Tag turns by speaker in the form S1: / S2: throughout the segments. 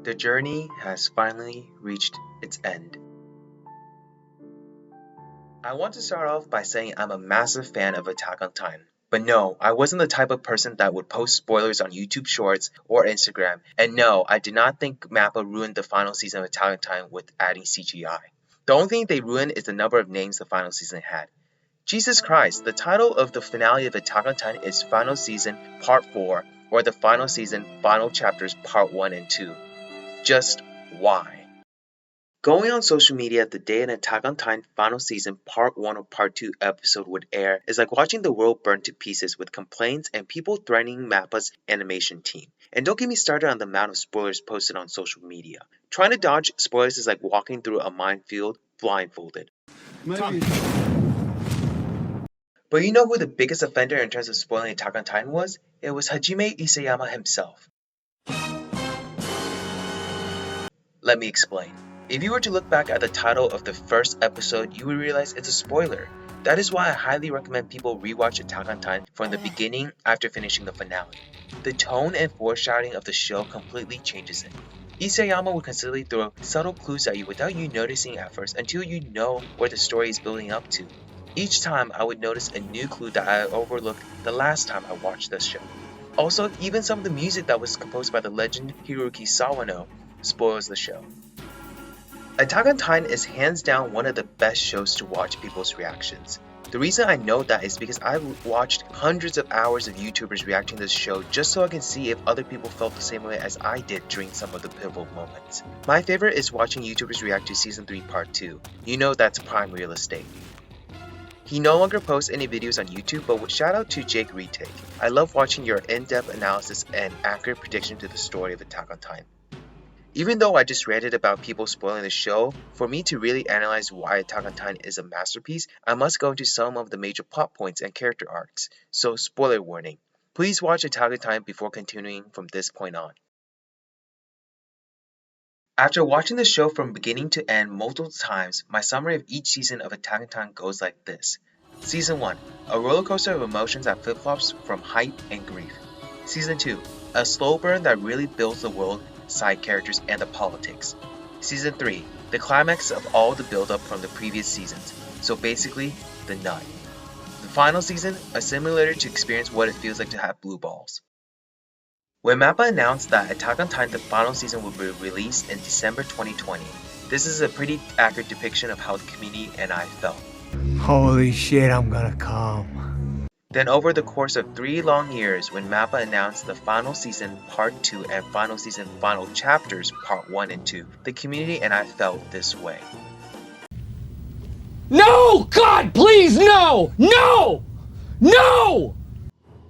S1: The journey has finally reached its end. I want to start off by saying I'm a massive fan of Attack on Titan. But no, I wasn't the type of person that would post spoilers on YouTube Shorts or Instagram, and no, I did not think MAPPA ruined the final season of Attack on Titan with adding CGI. The only thing they ruined is the number of names the final season had. Jesus Christ, the title of the finale of Attack on Titan is Final Season Part 4, or the Final Season Final Chapters Part 1 and 2. Just why? Going on social media the day an Attack on Titan final season Part 1 or Part 2 episode would air is like watching the world burn to pieces with complaints and people threatening MAPPA's animation team. And don't get me started on the amount of spoilers posted on social media. Trying to dodge spoilers is like walking through a minefield blindfolded.
S2: Maybe.
S1: But you know who the biggest offender in terms of spoiling Attack on Titan was? It was Hajime Isayama himself. Let me explain. If you were to look back at the title of the first episode, you would realize it's a spoiler. That is why I highly recommend people rewatch Attack on Titan from the beginning after finishing the finale. The tone and foreshadowing of the show completely changes it. Isayama will consistently throw subtle clues at you without you noticing at first until you know where the story is building up to. Each time I would notice a new clue that I overlooked the last time I watched this show. Also, even some of the music that was composed by the legend Hiroki Sawano spoils the show. Attack on Titan is hands down one of the best shows to watch people's reactions. The reason I know that is because I watched hundreds of hours of YouTubers reacting to this show just so I can see if other people felt the same way as I did during some of the pivotal moments. My favorite is watching YouTubers react to Season 3 Part 2. You know that's prime real estate. He no longer posts any videos on YouTube, but shout out to Jake Retake. I love watching your in-depth analysis and accurate prediction to the story of Attack on Titan. Even though I just ranted about people spoiling the show, for me to really analyze why Attack on Titan is a masterpiece, I must go into some of the major plot points and character arcs. So spoiler warning. Please watch Attack on Titan before continuing from this point on. After watching the show from beginning to end multiple times, my summary of each season of Attack on Titan goes like this. Season 1, a roller coaster of emotions that flip-flops from hype and grief. Season 2, a slow burn that really builds the world, side characters, and the politics. Season 3, the climax of all the build-up from the previous seasons, so basically, the nut. The final season, a simulator to experience what it feels like to have blue balls. When MAPPA announced that Attack on Titan the final season would be released in December 2020, this is a pretty accurate depiction of how the community and I felt.
S2: Holy shit, I'm gonna come.
S1: Then over the course of 3 long years, when MAPPA announced the final season Part 2 and final season final chapters Part 1 and 2, the community and I felt this way.
S3: No! God, please, no! No! No!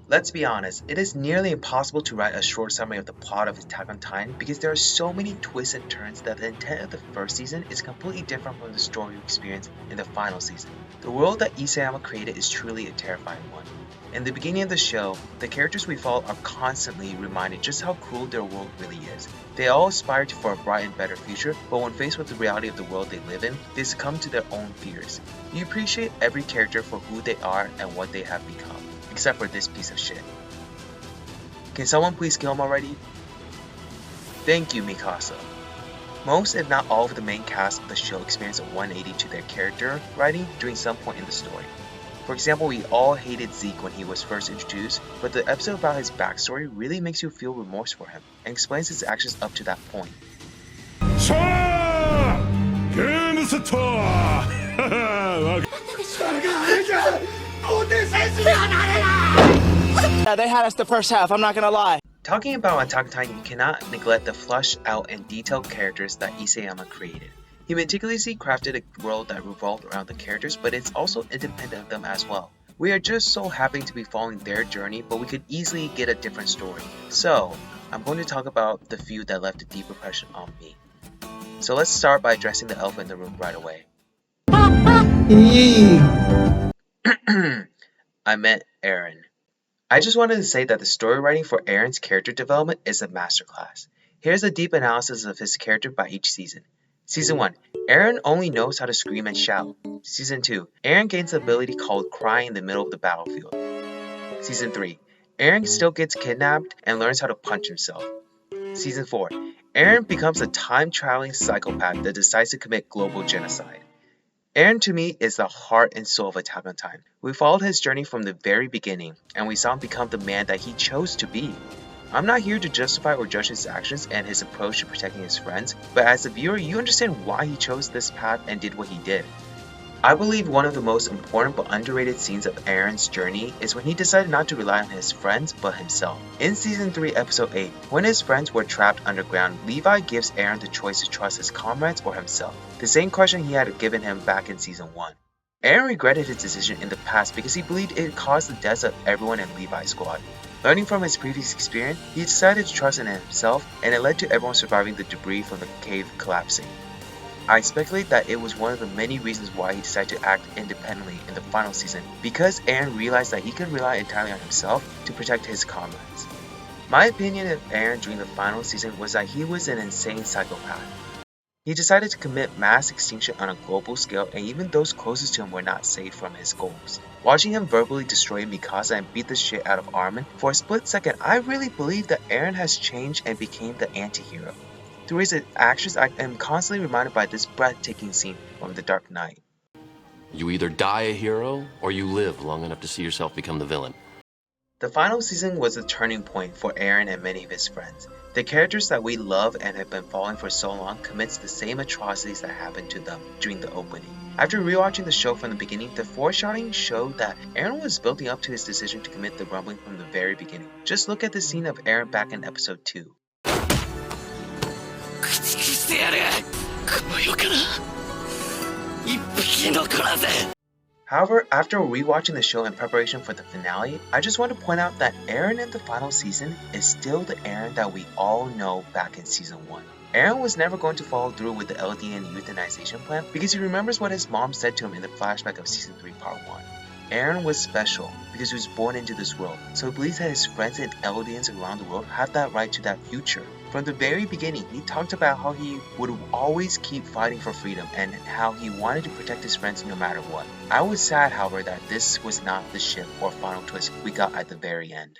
S1: Let's be honest, it is nearly impossible to write a short summary of the plot of Attack on Titan because there are so many twists and turns that the intent of the first season is completely different from the story you experience in the final season. The world that Isayama created is truly a terrifying one. In the beginning of the show, the characters we follow are constantly reminded just how cruel their world really is. They all aspire for a bright and better future, but when faced with the reality of the world they live in, they succumb to their own fears. You appreciate every character for who they are and what they have become. Except for this piece of shit. Can someone please kill him already? Thank you, Mikasa. Most, if not all, of the main cast of the show experience a 180 to their character writing during some point in the story. For example, we all hated Zeke when he was first introduced, but the episode about his backstory really makes you feel remorse for him, and explains his actions up to that point.
S3: They had us the first half, I'm not gonna lie.
S1: Talking about Attack on Titan, you cannot neglect the fleshed out and detailed characters that Isayama created. He meticulously crafted a world that revolved around the characters, but it's also independent of them as well. We are just so happy to be following their journey, but we could easily get a different story. So, I'm going to talk about the few that left a deep impression on me. So let's start by addressing the elephant in the room right away. I meant Eren. I just wanted to say that the story writing for Eren's character development is a masterclass. Here's a deep analysis of his character by each season. Season 1, Eren only knows how to scream and shout. Season 2, Eren gains the ability called crying in the middle of the battlefield. Season 3, Eren still gets kidnapped and learns how to punch himself. Season 4, Eren becomes a time-traveling psychopath that decides to commit global genocide. Eren to me is the heart and soul of Attack on Titan. We followed his journey from the very beginning, and we saw him become the man that he chose to be. I'm not here to justify or judge his actions and his approach to protecting his friends, but as a viewer, you understand why he chose this path and did what he did. I believe one of the most important but underrated scenes of Eren's journey is when he decided not to rely on his friends but himself. In Season 3 Episode 8, when his friends were trapped underground, Levi gives Eren the choice to trust his comrades or himself, the same question he had given him back in Season 1. Eren regretted his decision in the past because he believed it caused the deaths of everyone in Levi's squad. Learning from his previous experience, he decided to trust in himself, and it led to everyone surviving the debris from the cave collapsing. I speculate that it was one of the many reasons why he decided to act independently in the final season, because Eren realized that he could rely entirely on himself to protect his comrades. My opinion of Eren during the final season was that he was an insane psychopath. He decided to commit mass extinction on a global scale, and even those closest to him were not saved from his goals. Watching him verbally destroy Mikasa and beat the shit out of Armin, for a split second I really believe that Eren has changed and became the anti-hero. Through his actions, I am constantly reminded by this breathtaking scene from The Dark Knight.
S4: You either die a hero, or you live long enough to see yourself become the villain.
S1: The final season was a turning point for Eren and many of his friends. The characters that we love and have been following for so long commits the same atrocities that happened to them during the opening. After rewatching the show from the beginning, the foreshadowing showed that Eren was building up to his decision to commit the rumbling from the very beginning. Just look at the scene of Eren back in episode 2. However, after rewatching the show in preparation for the finale, I just want to point out that Eren in the final season is still the Eren that we all know back in Season 1. Eren was never going to follow through with the Eldian euthanization plan because he remembers what his mom said to him in the flashback of Season 3 Part 1. Eren was special because he was born into this world, so he believes that his friends and Eldians around the world have that right to that future. From the very beginning, he talked about how he would always keep fighting for freedom and how he wanted to protect his friends no matter what. I was sad, however, that this was not the shift or final twist we got at the very end.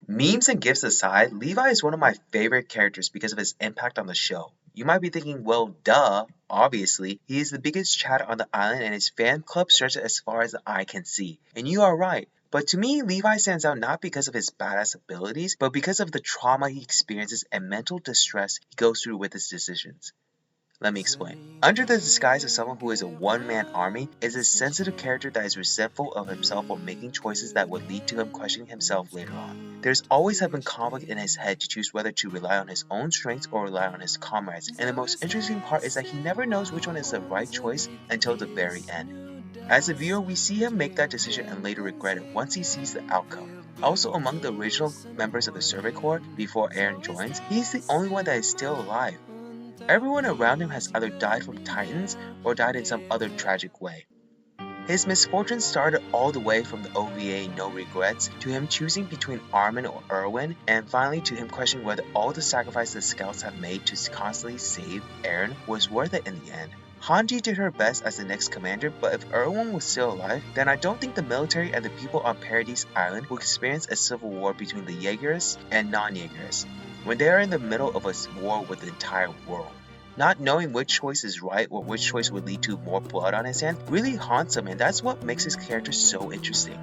S1: Memes and gifs aside, Levi is one of my favorite characters because of his impact on the show. You might be thinking, well, duh, obviously, he is the biggest chat on the island and his fan club stretches as far as the eye can see. And you are right. But to me, Levi stands out not because of his badass abilities, but because of the trauma he experiences and mental distress he goes through with his decisions. Let me explain. Under the disguise of someone who is a one-man army is a sensitive character that is resentful of himself for making choices that would lead to him questioning himself later on. There's always have been conflict in his head to choose whether to rely on his own strengths or rely on his comrades, and the most interesting part is that he never knows which one is the right choice until the very end. As a viewer, we see him make that decision and later regret it once he sees the outcome. Also, among the original members of the Survey Corps before Eren joins, he's the only one that is still alive. Everyone around him has either died from Titans or died in some other tragic way. His misfortune started all the way from the OVA No Regrets to him choosing between Armin or Erwin, and finally to him questioning whether all the sacrifices the scouts have made to constantly save Eren was worth it in the end. Hanji did her best as the next commander, but if Erwin was still alive, then I don't think the military and the people on Paradise Island will experience a civil war between the Jaegers and non-Jaegers, when they are in the middle of a war with the entire world. Not knowing which choice is right or which choice would lead to more blood on his hand really haunts him, and that's what makes his character so interesting.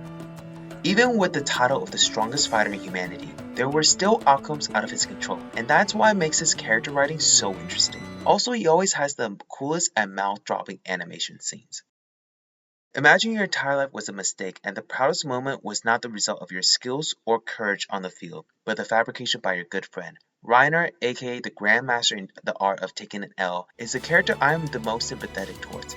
S1: Even with the title of the strongest fighter in humanity, there were still outcomes out of his control, and that's why it makes his character writing so interesting. Also, he always has the coolest and mouth-dropping animation scenes. Imagine your entire life was a mistake, and the proudest moment was not the result of your skills or courage on the field, but the fabrication by your good friend. Reiner, aka the Grandmaster in the art of taking an L, is the character I am the most sympathetic towards.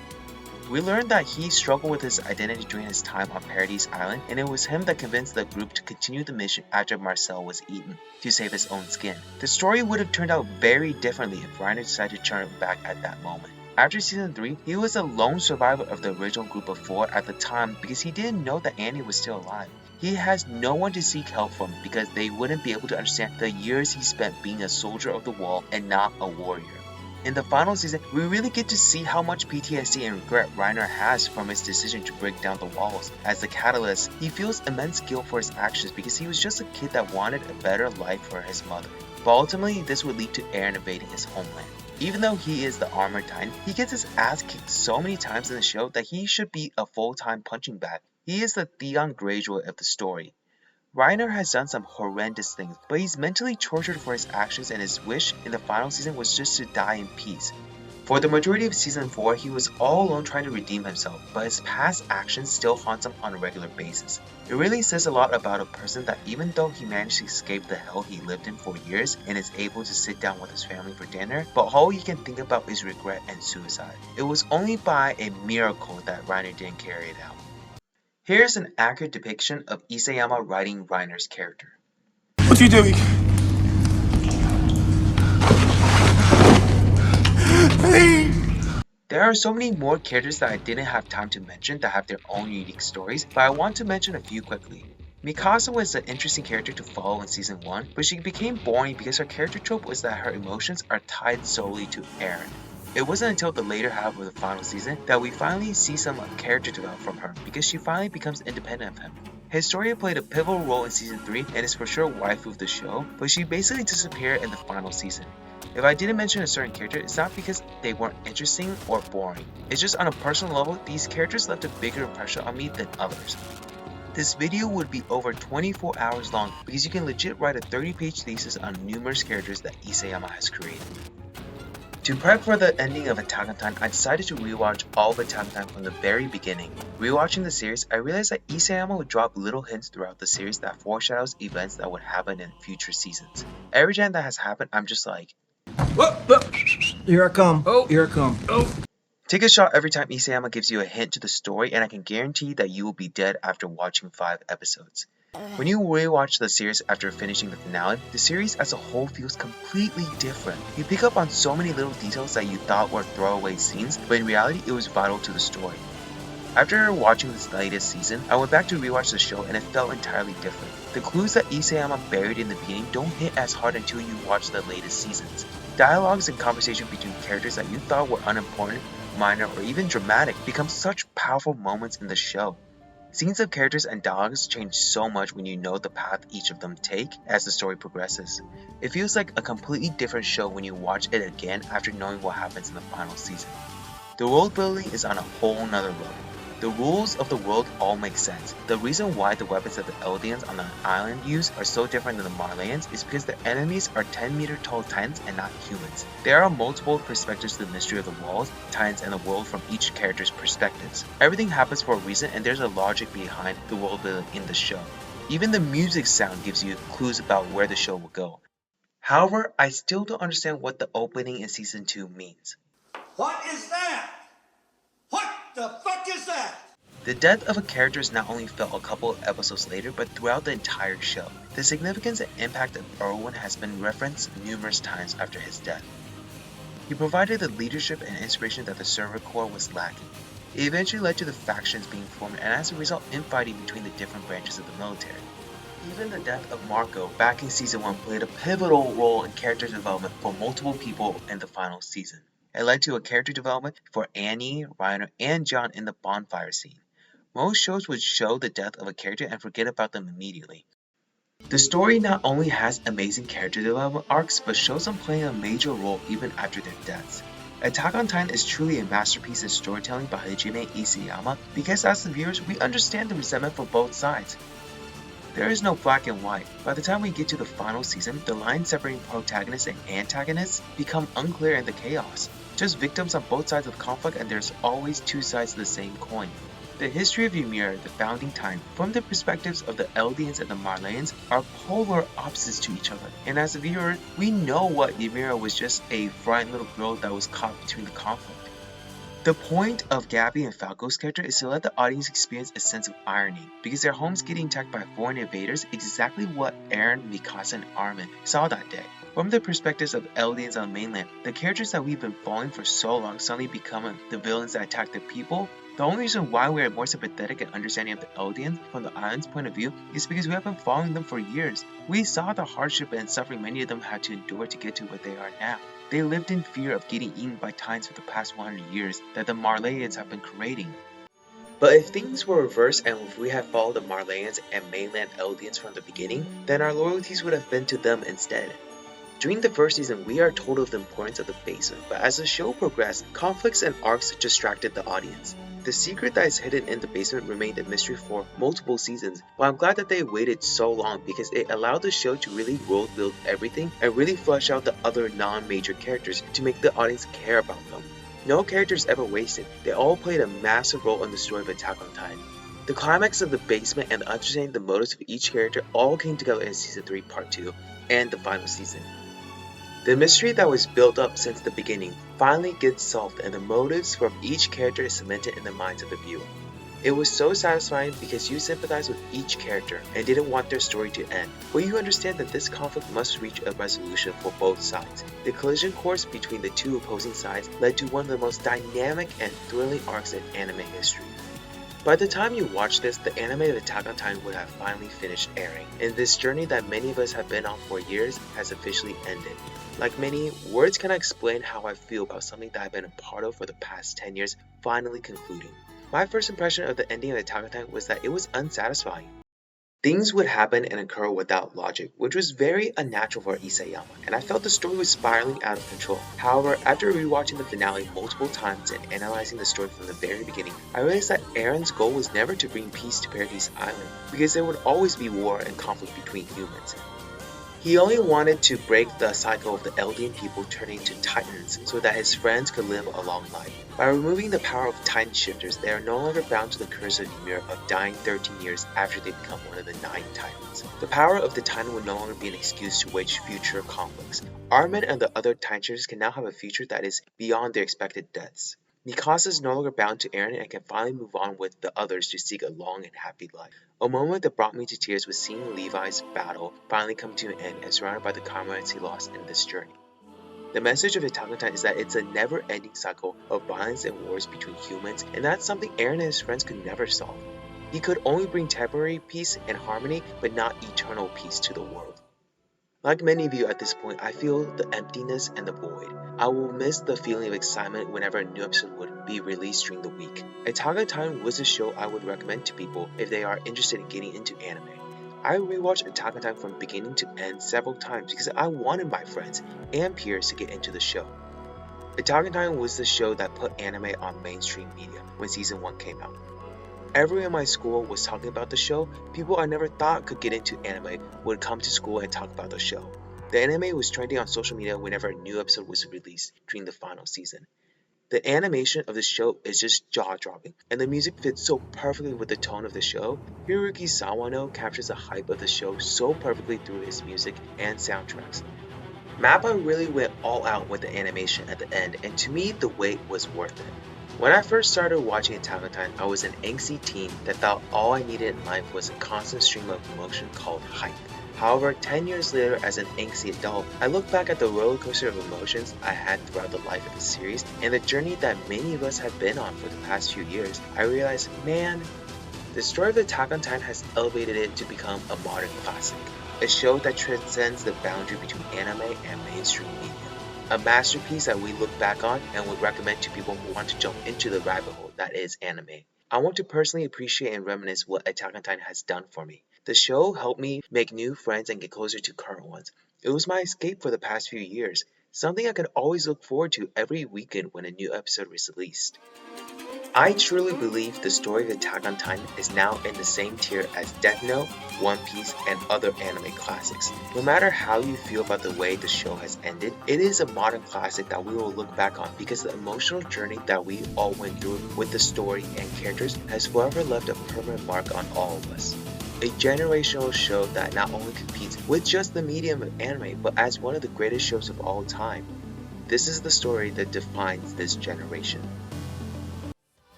S1: We learned that he struggled with his identity during his time on Paradise Island, and it was him that convinced the group to continue the mission after Marcel was eaten, to save his own skin. The story would have turned out very differently if Reiner decided to turn back at that moment. After Season 3, he was a lone survivor of the original group of 4 at the time because he didn't know that Annie was still alive. He has no one to seek help from because they wouldn't be able to understand the years he spent being a soldier of the wall and not a warrior. In the final season, we really get to see how much PTSD and regret Reiner has from his decision to break down the walls. As the catalyst, he feels immense guilt for his actions because he was just a kid that wanted a better life for his mother. But ultimately, this would lead to Eren invading his homeland. Even though he is the armored titan, he gets his ass kicked so many times in the show that he should be a full-time punching bag. He is the Theon Greyjoy of the story. Reiner has done some horrendous things, but he's mentally tortured for his actions, and his wish in the final season was just to die in peace. For the majority of season 4, he was all alone trying to redeem himself, but his past actions still haunt him on a regular basis. It really says a lot about a person that even though he managed to escape the hell he lived in for years and is able to sit down with his family for dinner, but all he can think about is regret and suicide. It was only by a miracle that Reiner didn't carry it out. Here's an accurate depiction of Isayama writing Reiner's character.
S2: What you doing? Please!
S1: There are so many more characters that I didn't have time to mention that have their own unique stories, but I want to mention a few quickly. Mikasa was an interesting character to follow in season 1, but she became boring because her character trope was that her emotions are tied solely to Eren. It wasn't until the later half of the final season that we finally see some character develop from her because she finally becomes independent of him. Historia played a pivotal role in season 3 and is for sure waifu of the show, but she basically disappeared in the final season. If I didn't mention a certain character, it's not because they weren't interesting or boring. It's just on a personal level, these characters left a bigger impression on me than others. This video would be over 24 hours long because you can legit write a 30-page thesis on numerous characters that Isayama has created. To prep for the ending of Attack on Titan, I decided to rewatch all of Attack on Titan from the very beginning. Rewatching the series, I realized that Isayama would drop little hints throughout the series that foreshadows events that would happen in future seasons. Every time that has happened, I'm just like,
S5: Here I come. Oh, here I come. Oh.
S1: Take a shot every time Isayama gives you a hint to the story, and I can guarantee that you will be dead after watching 5 episodes. When you rewatch the series after finishing the finale, the series as a whole feels completely different. You pick up on so many little details that you thought were throwaway scenes, but in reality it was vital to the story. After watching this latest season, I went back to rewatch the show and it felt entirely different. The clues that Isayama buried in the beginning don't hit as hard until you watch the latest seasons. Dialogues and conversation between characters that you thought were unimportant, minor, or even dramatic become such powerful moments in the show. Scenes of characters and dialogues change so much when you know the path each of them take as the story progresses. It feels like a completely different show when you watch it again after knowing what happens in the final season. The world building is on a whole nother level. The rules of the world all make sense. The reason why the weapons that the Eldians on the island use are so different than the Marleyans is because the enemies are 10-meter tall titans and not humans. There are multiple perspectives to the mystery of the walls, titans, and the world from each character's perspectives. Everything happens for a reason and there's a logic behind the world building in the show. Even the music sound gives you clues about where the show will go. However, I still don't understand what the opening in season 2 means.
S6: What is that? What the fuck is that?
S1: The death of a character is not only felt a couple of episodes later, but throughout the entire show. The significance and impact of Erwin has been referenced numerous times after his death. He provided the leadership and inspiration that the Server Corps was lacking. It eventually led to the factions being formed and as a result infighting between the different branches of the military. Even the death of Marco back in season 1 played a pivotal role in character development for multiple people in the final season. It led to a character development for Annie, Reiner, and John in the bonfire scene. Most shows would show the death of a character and forget about them immediately. The story not only has amazing character development arcs, but shows them playing a major role even after their deaths. Attack on Titan is truly a masterpiece in storytelling by Hajime Isayama because as the viewers, we understand the resentment from both sides. There is no black and white. By the time we get to the final season, the line separating protagonists and antagonists become unclear in the chaos. Just victims on both sides of the conflict, and there's always two sides of the same coin. The history of Ymir, the founding time, from the perspectives of the Eldians and the Marleyans, are polar opposites to each other. And as a viewer, we know what Ymir was just a frightened little girl that was caught between the conflict. The point of Gabby and Falco's character is to let the audience experience a sense of irony, because their homes getting attacked by foreign invaders is exactly what Eren, Mikasa, and Armin saw that day. From the perspectives of Eldians on the mainland, the characters that we've been following for so long suddenly become the villains that attack their people. The only reason why we are more sympathetic and understanding of the Eldians from the island's point of view is because we have been following them for years. We saw the hardship and suffering many of them had to endure to get to where they are now. They lived in fear of getting eaten by titans for the past 100 years that the Marleyans have been creating. But if things were reversed and if we had followed the Marleyans and mainland Eldians from the beginning, then our loyalties would have been to them instead. During the first season, we are told of the importance of the basement, but as the show progressed, conflicts and arcs distracted the audience. The secret that is hidden in the basement remained a mystery for multiple seasons, but I'm glad that they waited so long because it allowed the show to really world build everything and really flesh out the other non-major characters to make the audience care about them. No character is ever wasted, they all played a massive role in the story of Attack on Titan. The climax of the basement and understanding the motives of each character all came together in Season 3 Part 2 and the final season. The mystery that was built up since the beginning finally gets solved and the motives from each character is cemented in the minds of the viewer. It was so satisfying because you sympathize with each character and didn't want their story to end, but you understand that this conflict must reach a resolution for both sides. The collision course between the two opposing sides led to one of the most dynamic and thrilling arcs in anime history. By the time you watch this, the anime of Attack on Titan would have finally finished airing, and this journey that many of us have been on for years has officially ended. Like many, words cannot explain how I feel about something that I've been a part of for the past 10 years finally concluding. My first impression of the ending of Attack on Titan was that it was unsatisfying. Things would happen and occur without logic, which was very unnatural for Isayama, and I felt the story was spiraling out of control. However, after rewatching the finale multiple times and analyzing the story from the very beginning, I realized that Eren's goal was never to bring peace to Paradise Island, because there would always be war and conflict between humans. He only wanted to break the cycle of the Eldian people turning to Titans so that his friends could live a long life. By removing the power of Titan shifters, they are no longer bound to the curse of Ymir of dying 13 years after they become one of the 9 Titans. The power of the Titan would no longer be an excuse to wage future conflicts. Armin and the other Titan shifters can now have a future that is beyond their expected deaths. Mikasa is no longer bound to Eren and can finally move on with the others to seek a long and happy life. A moment that brought me to tears was seeing Levi's battle finally come to an end and surrounded by the comrades he lost in this journey. The message of Attack on Titan is that it's a never-ending cycle of violence and wars between humans, and that's something Eren and his friends could never solve. He could only bring temporary peace and harmony, but not eternal peace to the world. Like many of you at this point, I feel the emptiness and the void. I will miss the feeling of excitement whenever a new episode would be released during the week. Attack on Titan was a show I would recommend to people if they are interested in getting into anime. I rewatched Attack on Titan from beginning to end several times because I wanted my friends and peers to get into the show. Attack on Titan was the show that put anime on mainstream media when season 1 came out. Everyone in my school was talking about the show. People I never thought could get into anime would come to school and talk about the show. The anime was trending on social media whenever a new episode was released during the final season. The animation of the show is just jaw-dropping, and the music fits so perfectly with the tone of the show. Hiroyuki Sawano captures the hype of the show so perfectly through his music and soundtracks. MAPPA really went all out with the animation at the end, and to me the wait was worth it. When I first started watching Attack on Titan, I was an angsty teen that thought all I needed in life was a constant stream of emotion called hype. However, 10 years later as an angsty adult, I look back at the roller coaster of emotions I had throughout the life of the series and the journey that many of us have been on for the past few years. I realized, man, the story of Attack on Titan has elevated it to become a modern classic. A show that transcends the boundary between anime and mainstream media. A masterpiece that we look back on and would recommend to people who want to jump into the rabbit hole that is anime. I want to personally appreciate and reminisce what Attack on Titan has done for me. The show helped me make new friends and get closer to current ones. It was my escape for the past few years, something I could always look forward to every weekend when a new episode was released. I truly believe the story of Attack on Titan is now in the same tier as Death Note, One Piece, and other anime classics. No matter how you feel about the way the show has ended, it is a modern classic that we will look back on because the emotional journey that we all went through with the story and characters has forever left a permanent mark on all of us. A generational show that not only competes with just the medium of anime, but as one of the greatest shows of all time. This is the story that defines this generation.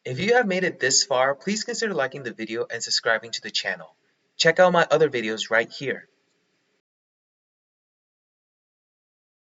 S1: If you have made it this far, please consider liking the video and subscribing to the channel. Check out my other videos right here.